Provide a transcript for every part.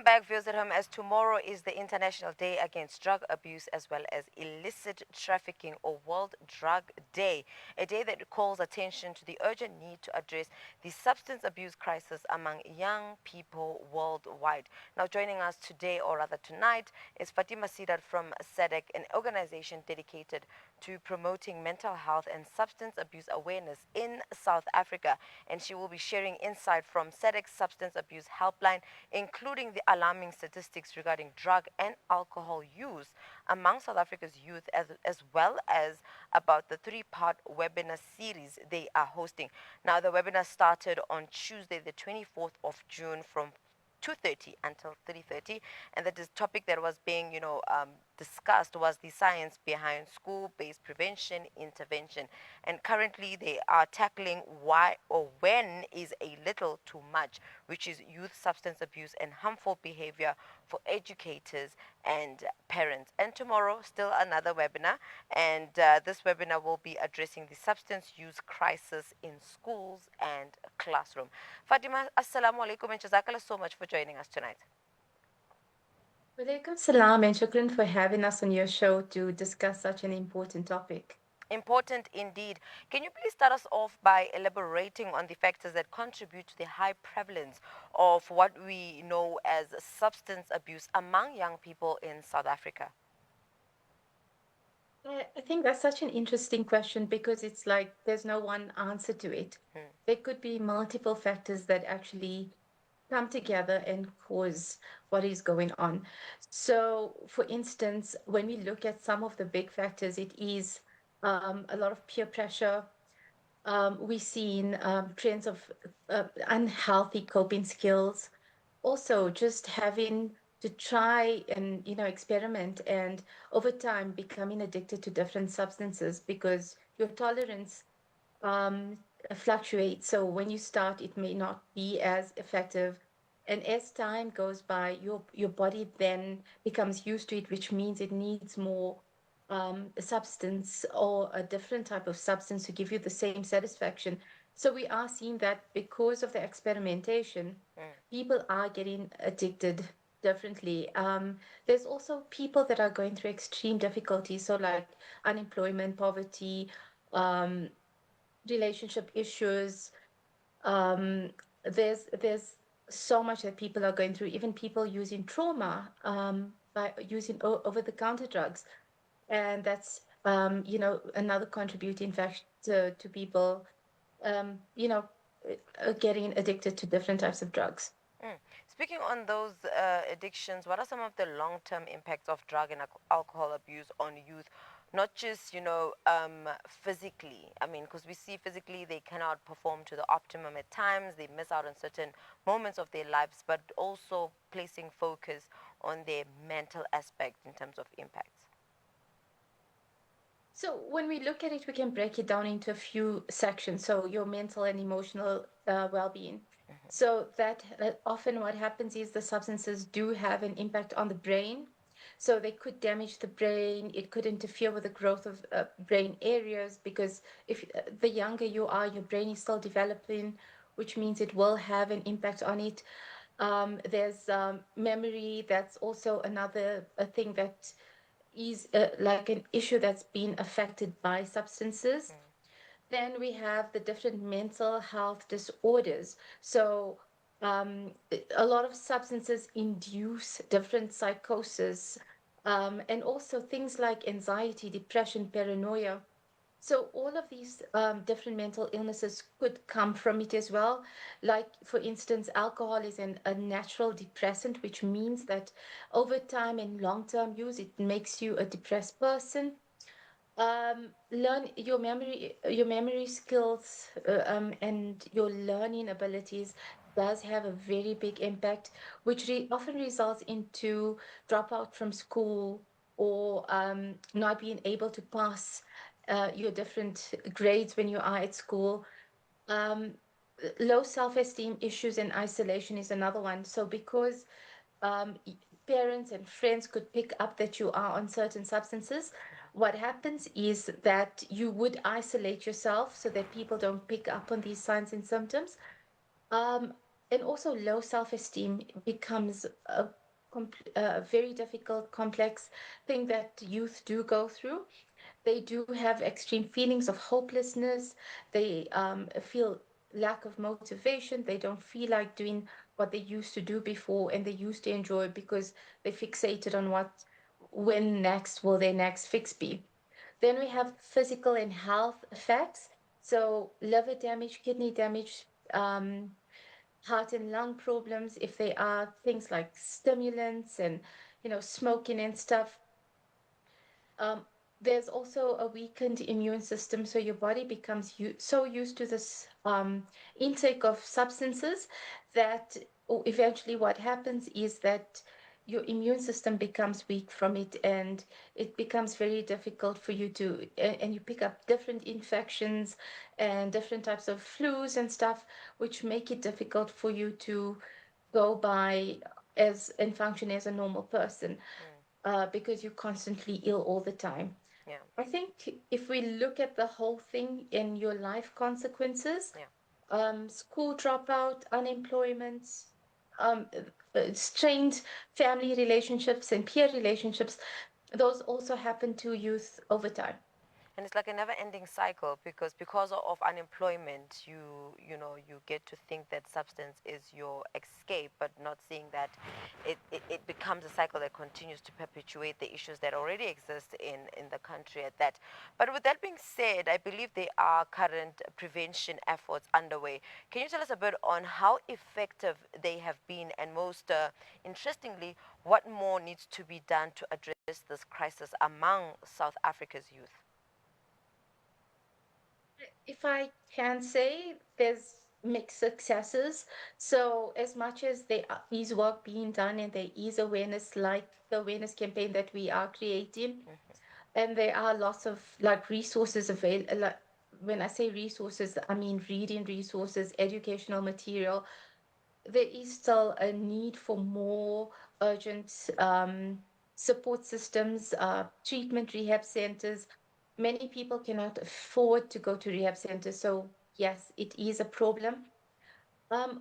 Welcome back, viewers at home, as tomorrow is the International Day Against Drug Abuse as well as Illicit Trafficking, or World Drug Day, a day that calls attention to the urgent need to address the substance abuse crisis among young people worldwide. Now, joining us today, or rather tonight, is Fatima Seedat from SADAG, an organization dedicated to promoting mental health and substance abuse awareness in South Africa, and she will be sharing insight from SADAG's Substance Abuse Helpline, including the alarming statistics regarding drug and alcohol use among South Africa's youth, as well as about the three-part webinar series they are hosting. Now, the webinar started on Tuesday, the 24th of June from 2:30 until 3:30, and the topic that was being discussed was the science behind school-based prevention intervention. And currently they are tackling why or when is a little too much, which is youth substance abuse and harmful behavior for educators and parents. And tomorrow, still another webinar, and this webinar will be addressing the substance use crisis in schools and classroom. Fatima, assalamu alaikum, and jazakallah so much for joining us tonight. Walaikum salam and shukran for having us on your show to discuss such an important topic. Important indeed. Can you please start us off by elaborating on the factors that contribute to the high prevalence of what we know as substance abuse among young people in South Africa? I think that's such an interesting question because it's like there's no one answer to it. Hmm. There could be multiple factors that actually come together and cause what is going on. So, for instance, when we look at some of the big factors, it is a lot of peer pressure. We've seen trends of unhealthy coping skills. Also, just having to try and experiment, and over time becoming addicted to different substances because your tolerance um, fluctuates. So when you start, it may not be as effective. And as time goes by, your body then becomes used to it, which means it needs more substance or a different type of substance to give you the same satisfaction. So we are seeing that because of the experimentation, Mm. people are getting addicted differently. There's also people that are going through extreme difficulties, so like unemployment, poverty, um, relationship issues. Um, there's so much that people are going through, even people using trauma by using over the counter drugs. And that's another contributing factor to people um, you know getting addicted to different types of drugs. Mm. Speaking on those addictions, what are some of the long-term impacts of drug and alcohol abuse on youth? Not just, physically. I mean, because we see physically they cannot perform to the optimum at times, they miss out on certain moments of their lives, but also placing focus on their mental aspect in terms of impacts. So when we look at it, we can break it down into a few sections. So your mental and emotional well-being. So that often what happens is the substances do have an impact on the brain. So they could damage the brain. It could interfere with the growth of brain areas because if the younger you are, your brain is still developing, which means it will have an impact on it. There's memory. That's also another a thing that is like an issue that's been affected by substances. Then we have the different mental health disorders. So, a lot of substances induce different psychosis, and also things like anxiety, depression, paranoia. So all of these different mental illnesses could come from it as well. Like, for instance, alcohol is a natural depressant, which means that over time and long-term use, it makes you a depressed person. Learn your memory skills, and your learning abilities does have a very big impact, which often results into dropout from school or not being able to pass your different grades when you are at school. Um, Low self-esteem issues and isolation is another one. So because um, parents and friends could pick up that you are on certain substances, what happens is that you would isolate yourself so that people don't pick up on these signs and symptoms. Um, and also low self-esteem becomes a very difficult, complex thing that youth do go through. They do have extreme feelings of hopelessness. They feel lack of motivation. They don't feel like doing what they used to do before and they used to enjoy because they fixated on when next will their next fix be. Then we have physical and health effects. So liver damage, kidney damage, heart and lung problems, if they are things like stimulants and smoking and stuff. um, there's also a weakened immune system, so your body becomes so used to this intake of substances that eventually what happens is that your immune system becomes weak from it, and it becomes very difficult for you and you pick up different infections and different types of flus and stuff, which make it difficult for you to go by as and function as a normal person, Mm. because you're constantly ill all the time. Yeah. I think if we look at the whole thing in your life consequences, Yeah. school dropout, unemployment, strained family relationships and peer relationships, those also happen to youth over time. And it's like a never ending cycle, because of unemployment, you get to think that substance is your escape, but not seeing that it becomes a cycle that continues to perpetuate the issues that already exist in the country at that. But with that being said, I believe there are current prevention efforts underway. Can you tell us a bit on how effective they have been, and most interestingly, what more needs to be done to address this crisis among South Africa's youth? If I can say, there's mixed successes. So as much as is work being done and there is awareness, like the awareness campaign that we are creating, and there are lots of like resources available. Like, when I say resources, I mean reading resources, educational material. There is still a need for more urgent support systems, treatment rehab centers. Many people cannot afford to go to rehab centers, so yes, it is a problem.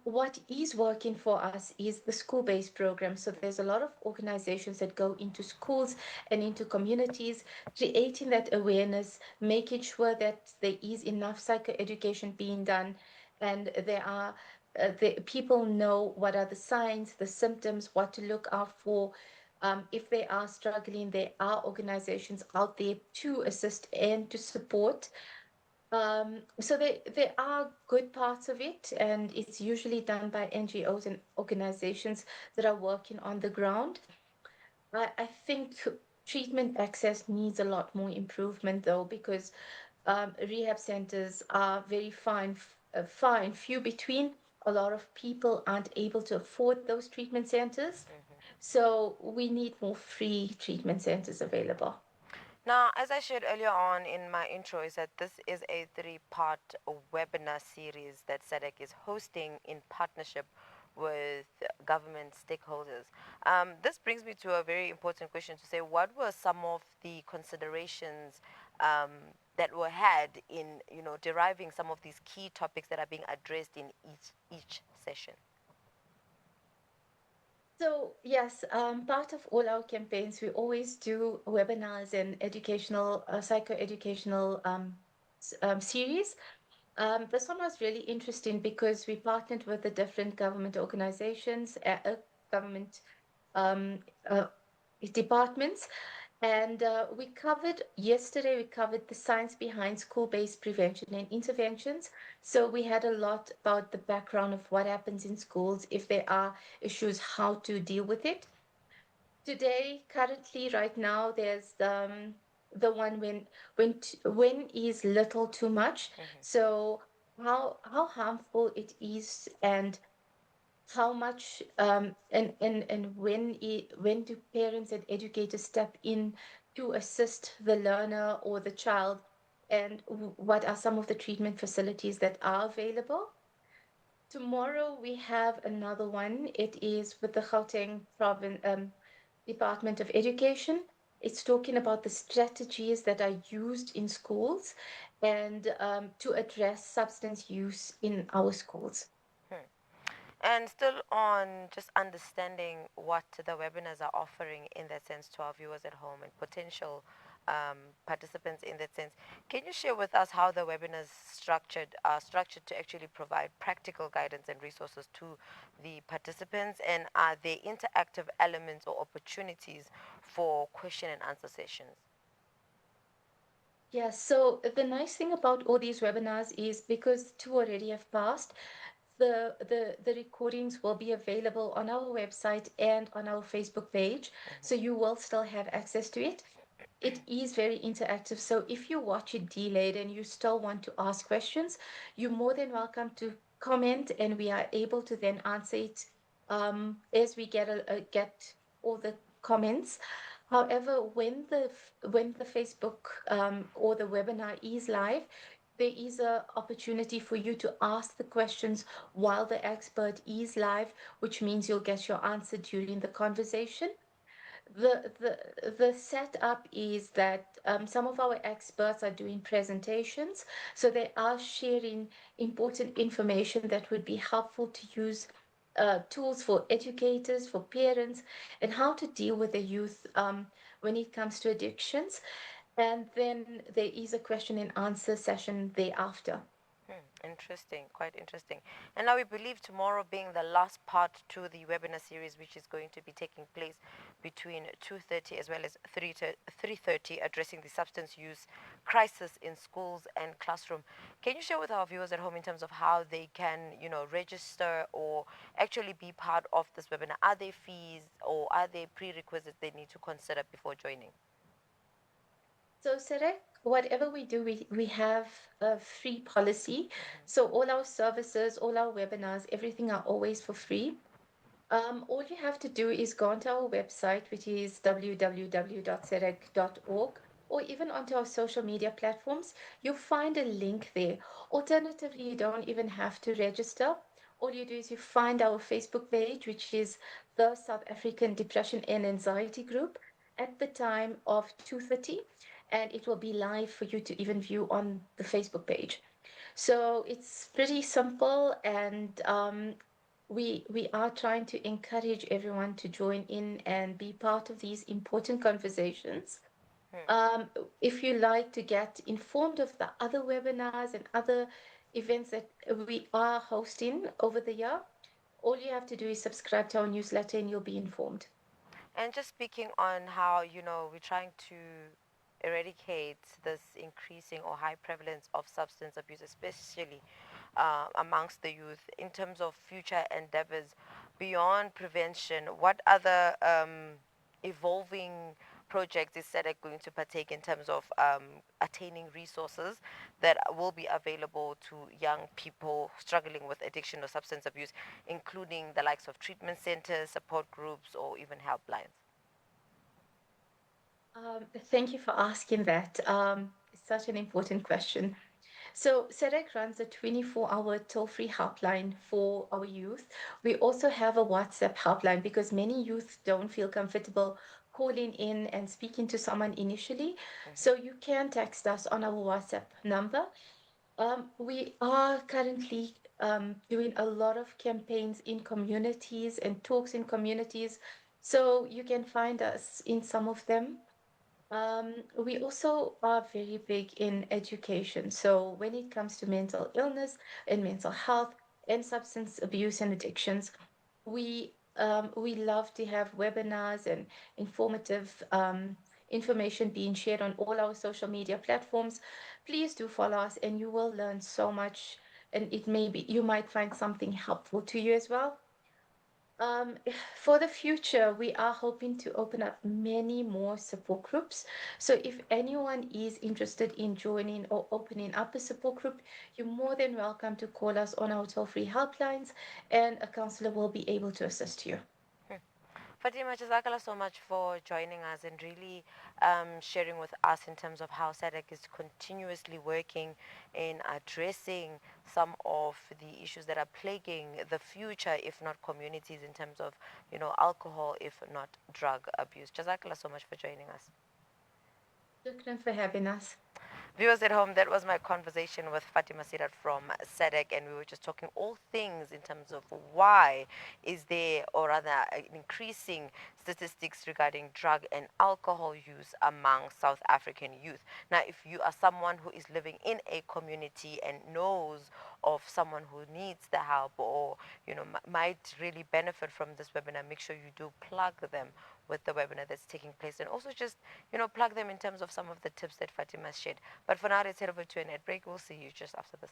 What is working for us is the school-based program. So there's a lot of organizations that go into schools and into communities, creating that awareness, making sure that there is enough psychoeducation being done, and the people know what are the signs, the symptoms, what to look out for. If they are struggling, there are organizations out there to assist and to support. So there are good parts of it, and it's usually done by NGOs and organizations that are working on the ground. I think treatment access needs a lot more improvement, though, because rehab centers are very far and few between. A lot of people aren't able to afford those treatment centers, so we need more free treatment centers available. Now, as I shared earlier on in my intro, is that this is a three-part webinar series that SADAG is hosting in partnership with government stakeholders. This brings me to a very important question to say, what were some of the considerations um, that were had in, deriving some of these key topics that are being addressed in each session? So yes, part of all our campaigns, we always do webinars and educational, psychoeducational series. This one was really interesting because we partnered with the different government organizations, government um, uh, departments, and we covered the science behind school-based prevention and interventions. So we had a lot about the background of what happens in schools, if there are issues, how to deal with it. Today, currently, right now, there's the one when is little too much. Mm-hmm. So how harmful it is, and how much and when do parents and educators step in to assist the learner or the child, and what are some of the treatment facilities that are available. Tomorrow we have another one. It is with the Gauteng province Department of Education. It's talking about the strategies that are used in schools, and to address substance use in our schools. Hmm. And still on just understanding what the webinars are offering in that sense to our viewers at home and potential participants in that sense, can you share with us how the webinars are structured to actually provide practical guidance and resources to the participants? And are there interactive elements or opportunities for question and answer sessions? Yeah, so the nice thing about all these webinars is because two already have passed, the recordings will be available on our website and on our Facebook page, so you will still have access to it. It is very interactive, so if you watch it delayed and you still want to ask questions, you're more than welcome to comment, and we are able to then answer it as we get all the comments. However, when the Facebook or the webinar is live, there is a opportunity for you to ask the questions while the expert is live, which means you'll get your answer during the conversation. The setup is that some of our experts are doing presentations, so they are sharing important information that would be helpful to use, tools for educators, for parents, and how to deal with the youth when it comes to addictions. And then there is a question and answer session thereafter. Interesting, quite interesting. And now we believe tomorrow being the last part to the webinar series, which is going to be taking place between 2:30 as well as 3:30, addressing the substance use crisis in schools and classroom. Can you share with our viewers at home in terms of how they can, register or actually be part of this webinar? Are there fees or are there prerequisites they need to consider before joining? So, Sarek, whatever we do, we have a free policy. So, all our services, all our webinars, everything are always for free. All you have to do is go onto our website, which is www.sereg.org, or even onto our social media platforms. You'll find a link there. Alternatively, you don't even have to register. All you do is you find our Facebook page, which is the South African Depression and Anxiety Group, at the time of 2:30, and it will be live for you to even view on the Facebook page. So it's pretty simple, and we are trying to encourage everyone to join in and be part of these important conversations. Hmm. Um, if you like to get informed of the other webinars and other events that we are hosting over the year, all you have to do is subscribe to our newsletter and you'll be informed. And just speaking on how, we're trying to eradicate this increasing or high prevalence of substance abuse, especially amongst the youth, in terms of future endeavors beyond prevention, what other evolving projects is SADC going to partake in terms of attaining resources that will be available to young people struggling with addiction or substance abuse, including the likes of treatment centers, support groups, or even helplines? Thank you for asking that. It's such an important question. So, SEDEC runs a 24-hour toll-free helpline for our youth. We also have a WhatsApp helpline because many youth don't feel comfortable calling in and speaking to someone initially. So, you can text us on our WhatsApp number. We are currently doing a lot of campaigns in communities and talks in communities. So, you can find us in some of them. We also are very big in education. So when it comes to mental illness and mental health and substance abuse and addictions, we love to have webinars and informative information being shared on all our social media platforms. Please do follow us, and you will learn so much. And it may be you might find something helpful to you as well. Um, for the future, we are hoping to open up many more support groups. So if anyone is interested in joining or opening up a support group, you're more than welcome to call us on our toll-free helplines, and a counselor will be able to assist you. Fatima, Jazakallah so much for joining us and really sharing with us in terms of how SADC is continuously working in addressing some of the issues that are plaguing the future, if not communities, in terms of, alcohol, if not drug abuse. Jazakallah so much for joining us. Shukran for having us. Viewers at home, that was my conversation with Fatima Seedat from SADAG, and we were just talking all things in terms of why is there, or rather, increasing statistics regarding drug and alcohol use among South African youth. Now, if you are someone who is living in a community and knows of someone who needs the help, or might really benefit from this webinar, make sure you do plug them with the webinar that's taking place, and also just plug them in terms of some of the tips that Fatima shared. But for now, let's head over to a net break. We'll see you just after this.